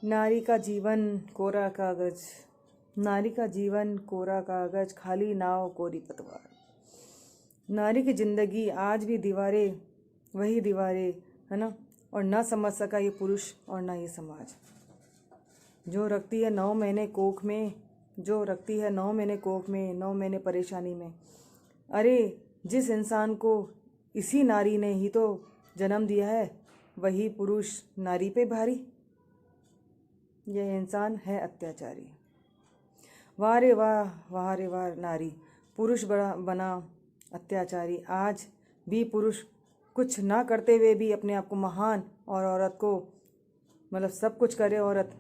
नारी का जीवन कोरा कागज, नारी का जीवन कोरा कागज, खाली नाव कोरी पतवार। नारी की जिंदगी आज भी दीवारें, वही दीवारें, है ना। और ना समझ सका ये पुरुष और ना ये समाज। जो रखती है 9 महीने कोख में, जो रखती है 9 महीने कोख में, 9 महीने परेशानी में। अरे जिस इंसान को इसी नारी ने ही तो जन्म दिया है, वही पुरुष नारी पे भारी। यह इंसान है अत्याचारी। वाह रे वाह, वाह रे वाह नारी, पुरुष बना अत्याचारी। आज भी पुरुष कुछ ना करते हुए भी अपने आप को महान, और औरत को मतलब सब कुछ करे औरत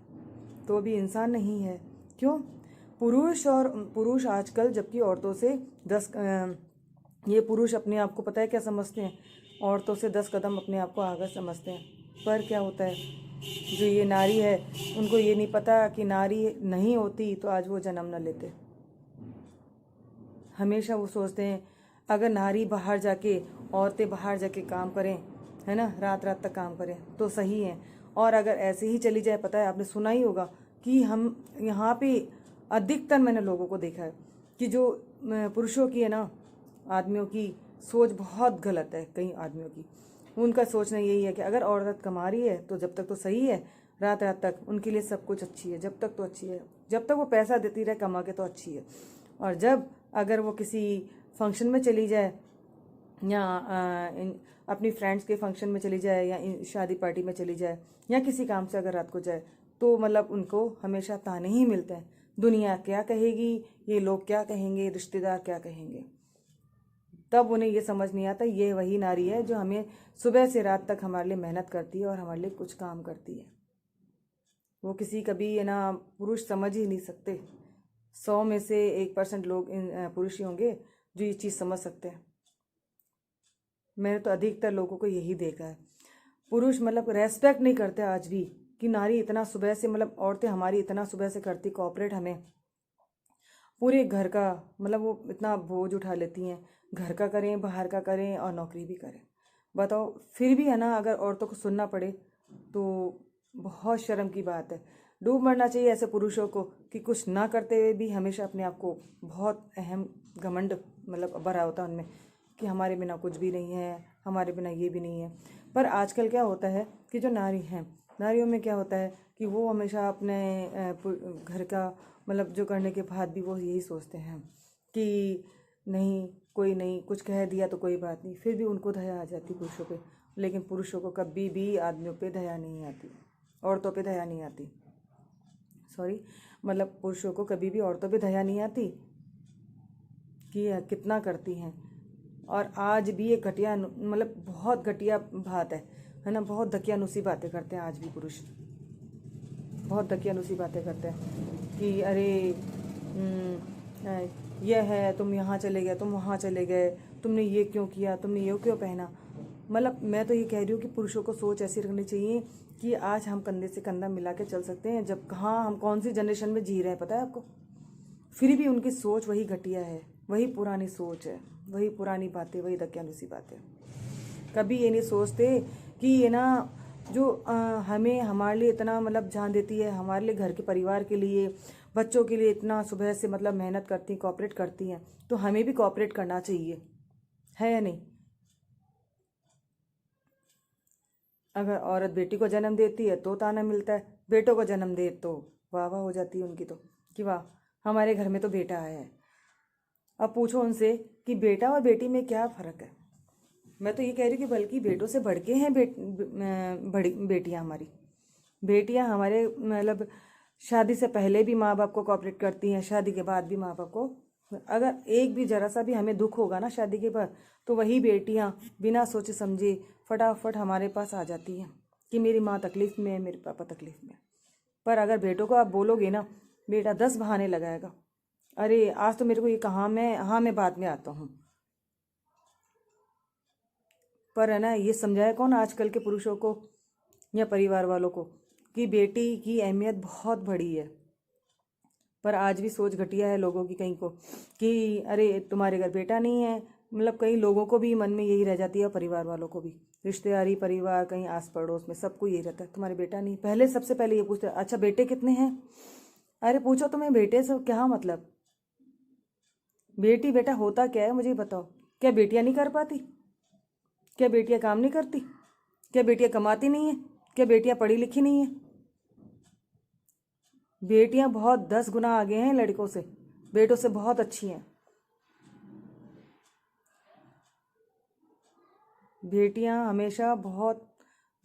तो भी इंसान नहीं है। क्यों? पुरुष आजकल जबकि औरतों से 10 ये पुरुष अपने आप को पता है क्या समझते हैं, औरतों से 10 कदम अपने आप को आगे समझते हैं। पर क्या होता है, जो ये नारी है उनको ये नहीं पता कि नारी नहीं होती तो आज वो जन्म न लेते। हमेशा वो सोचते हैं अगर नारी बाहर जाके, औरतें बाहर जाके काम करें, है ना, रात रात तक काम करें तो सही है। और अगर ऐसे ही चली जाए, पता है आपने सुना ही होगा कि हम यहाँ पे अधिकतर मैंने लोगों को देखा है कि जो पुरुषों की है ना, आदमियों की सोच बहुत गलत है। कई आदमियों की उनका सोचना यही है कि अगर औरत कमा रही है तो जब तक तो सही है, रात रात तक उनके लिए सब कुछ अच्छी है, जब तक तो अच्छी है, जब तक वो पैसा देती रहे कमा के तो अच्छी है। और जब अगर वो किसी फंक्शन में चली जाए या अपनी फ्रेंड्स के फंक्शन में चली जाए या शादी पार्टी में चली जाए या किसी काम से अगर रात को जाए, तो मतलब उनको हमेशा ताने ही मिलते हैं। दुनिया क्या कहेगी, ये लोग क्या कहेंगे, रिश्तेदार क्या कहेंगे। तब उन्हें ये समझ नहीं आता ये वही नारी है जो हमें सुबह से रात तक हमारे लिए मेहनत करती है और हमारे लिए कुछ काम करती है। वो किसी कभी है ना पुरुष समझ ही नहीं सकते। 100 में से 1% लोग पुरुष ही होंगे जो ये चीज़ समझ सकते हैं। मैंने तो अधिकतर लोगों को यही देखा है। पुरुष मतलब रेस्पेक्ट नहीं करते आज भी कि नारी इतना सुबह से, मतलब औरतें हमारी इतना सुबह से करती कॉपरेट, हमें पूरे घर का मतलब वो इतना बोझ उठा लेती हैं, घर का करें, बाहर का करें और नौकरी भी करें। बताओ, फिर भी है ना अगर औरतों को सुनना पड़े तो बहुत शर्म की बात है। डूब मरना चाहिए ऐसे पुरुषों को कि कुछ ना करते हुए भी हमेशा अपने आप को बहुत अहम घमंड मतलब भरा होता है उनमें कि हमारे बिना कुछ भी नहीं है, हमारे बिना ये भी नहीं है। पर आजकल क्या होता है कि जो नारी हैं, नारियों में क्या होता है कि वो हमेशा अपने घर का मतलब जो करने के बाद भी वो यही सोचते हैं कि नहीं, कोई नहीं, कुछ कह दिया तो कोई बात नहीं। फिर भी उनको दया आ जाती पुरुषों पे, लेकिन पुरुषों को कभी भी आदमियों पे दया नहीं आती, औरतों पे दया नहीं आती। सॉरी, मतलब पुरुषों को कभी भी औरतों पे दया नहीं आती कि कितना करती हैं। और आज भी ये घटिया मतलब बहुत घटिया बात है ना, बहुत दकियानुसी बातें करते हैं आज भी पुरुष, बहुत दकियानुसी बातें करते हैं कि अरे यह है, तुम यहाँ चले गए, तुम वहाँ चले गए, तुमने ये क्यों किया, तुमने ये क्यों पहना। मतलब मैं तो ये कह रही हूँ कि पुरुषों को सोच ऐसी रखनी चाहिए कि आज हम कंधे से कंधा मिला के चल सकते हैं, जब कहाँ हम कौन सी जनरेशन में जी रहे हैं पता है आपको। फिर भी उनकी सोच वही घटिया है, वही पुरानी सोच है, वही पुरानी बातें, वही दकियानुसी बातें। कभी ये नहीं सोचते कि ये ना जो हमें हमारे लिए इतना मतलब जान देती है, हमारे लिए घर के परिवार के लिए, बच्चों के लिए इतना सुबह से मतलब मेहनत करती हैं, कॉपरेट करती हैं, तो हमें भी कॉपरेट करना चाहिए, है या नहीं। अगर औरत बेटी को जन्म देती है तो ताना मिलता है, बेटों को जन्म दे तो वाह वाह हो जाती है उनकी तो कि वाह हमारे घर में तो बेटा आया है। अब पूछो उनसे कि बेटा और बेटी में क्या फ़र्क है। मैं तो ये कह रही हूँ कि बल्कि बेटों से बढ़ के हैं बड़ी बेटियाँ हमारी। बेटियाँ हमारे मतलब शादी से पहले भी माँ बाप को कॉपरेट करती हैं, शादी के बाद भी माँ बाप को। अगर एक भी जरा सा भी हमें दुख होगा ना शादी के बाद, तो वही बेटियाँ बिना सोचे समझे फटाफट हमारे पास आ जाती हैं कि मेरी माँ तकलीफ़ में है, मेरे पापा तकलीफ़ में। पर अगर बेटों को आप बोलोगे ना, बेटा 10 बहाने लगाएगा। अरे आज तो मेरे को ये कहा, मैं बाद में आता हूँ। पर है ना, ये समझाया कौन आजकल के पुरुषों को या परिवार वालों को कि बेटी की अहमियत बहुत बड़ी है। पर आज भी सोच घटिया है लोगों की कहीं को कि अरे तुम्हारे घर बेटा नहीं है। मतलब कई लोगों को भी मन में यही रह जाती है, परिवार वालों को भी, रिश्तेदारी परिवार कहीं आस पड़ोस में सबको यही रहता है तुम्हारे बेटा नहीं। पहले सबसे पहले ये पूछते हैं अच्छा बेटे कितने हैं। अरे पूछो तुम्हें बेटे से क्या मतलब, बेटी बेटा होता क्या है मुझे बताओ। क्या बेटियां नहीं कर पाती, क्या बेटियां काम नहीं करती, क्या बेटियां कमाती नहीं है, क्या बेटियां पढ़ी लिखी नहीं है। बेटियां बहुत 10 गुना आगे हैं लड़कों से, बेटों से बहुत अच्छी हैं। बेटियां हमेशा बहुत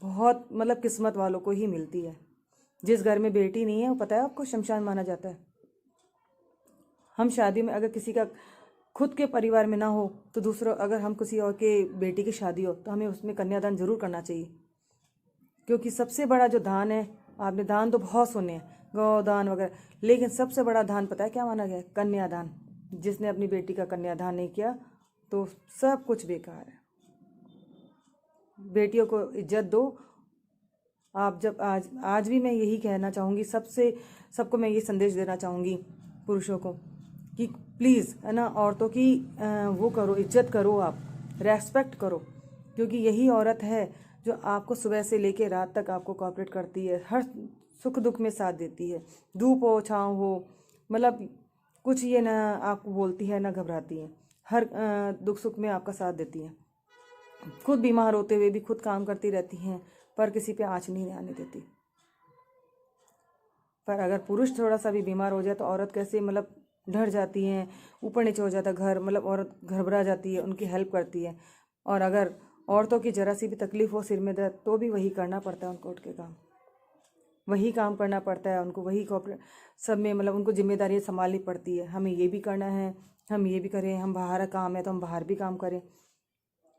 बहुत मतलब किस्मत वालों को ही मिलती है। जिस घर में बेटी नहीं है वो पता है आपको शमशान माना जाता है। हम शादी में अगर किसी का खुद के परिवार में ना हो तो दूसरों अगर हम किसी और के बेटी की शादी हो तो हमें उसमें कन्यादान जरूर करना चाहिए। क्योंकि सबसे बड़ा जो दान है, आपने दान तो बहुत सुने हैं गौदान वगैरह, लेकिन सबसे बड़ा दान पता है क्या माना गया है? कन्यादान। जिसने अपनी बेटी का कन्यादान नहीं किया तो सब कुछ बेकार है। बेटियों को इज्जत दो। आप जब आज भी मैं यही कहना चाहूँगी सबको मैं ये संदेश देना चाहूँगी पुरुषों को कि प्लीज़ है ना औरतों की वो करो, इज्जत करो, आप रेस्पेक्ट करो। क्योंकि यही औरत है जो आपको सुबह से लेके रात तक आपको कोऑपरेट करती है, हर सुख दुख में साथ देती है, धूप हो छाँव हो, मतलब कुछ ये ना आपको बोलती है ना घबराती है, हर दुख सुख में आपका साथ देती है। खुद बीमार होते हुए भी खुद काम करती रहती हैं, पर किसी पे आँच नहीं आने देती। पर अगर पुरुष थोड़ा सा भी बीमार हो जाए तो औरत कैसे मतलब डर जाती हैं, ऊपर नीचे हो जाता घर, मतलब औरत घबरा जाती है, उनकी हेल्प करती है। और अगर औरतों की जरा सी भी तकलीफ हो, सिर में दर्द, तो भी वही करना पड़ता है उनको, उठ के काम वही काम करना पड़ता है उनको, वही कॉपरेट सब में मतलब उनको जिम्मेदारियाँ संभालनी पड़ती है। हमें ये भी करना है, हम ये भी करें, हम बाहर काम है तो हम बाहर भी काम करें।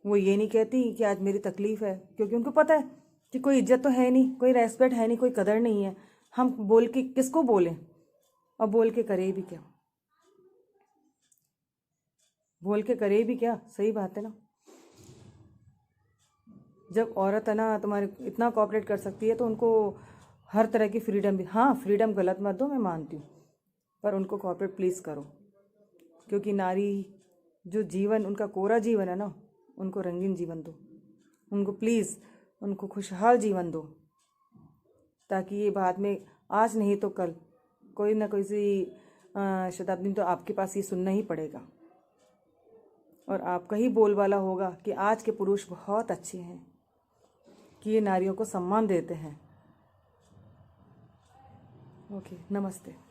वो ये नहीं कहती कि आज मेरी तकलीफ़ है, क्योंकि उनको पता है कि कोई इज्जत तो है नहीं, कोई रेस्पेक्ट है नहीं, कोई कदर नहीं है। हम बोल के किसको बोलें, और बोल के करे भी क्या, बोल के करे भी क्या, सही बात है ना। जब औरत है ना तुम्हारे इतना कोऑपरेट कर सकती है तो उनको हर तरह की फ्रीडम भी, हाँ फ्रीडम गलत मत दो, मैं मानती हूँ, पर उनको कोऑपरेट प्लीज़ करो। क्योंकि नारी जो जीवन उनका कोरा जीवन है ना, उनको रंगीन जीवन दो, उनको प्लीज़ उनको खुशहाल जीवन दो, ताकि ये बाद में आज नहीं तो कल कोई ना कोई सी शताब्दी में तो आपके पास ये सुनना ही पड़ेगा, और आपका ही बोलबाला होगा कि आज के पुरुष बहुत अच्छे हैं, कि ये नारियों को सम्मान देते हैं। ओके, नमस्ते।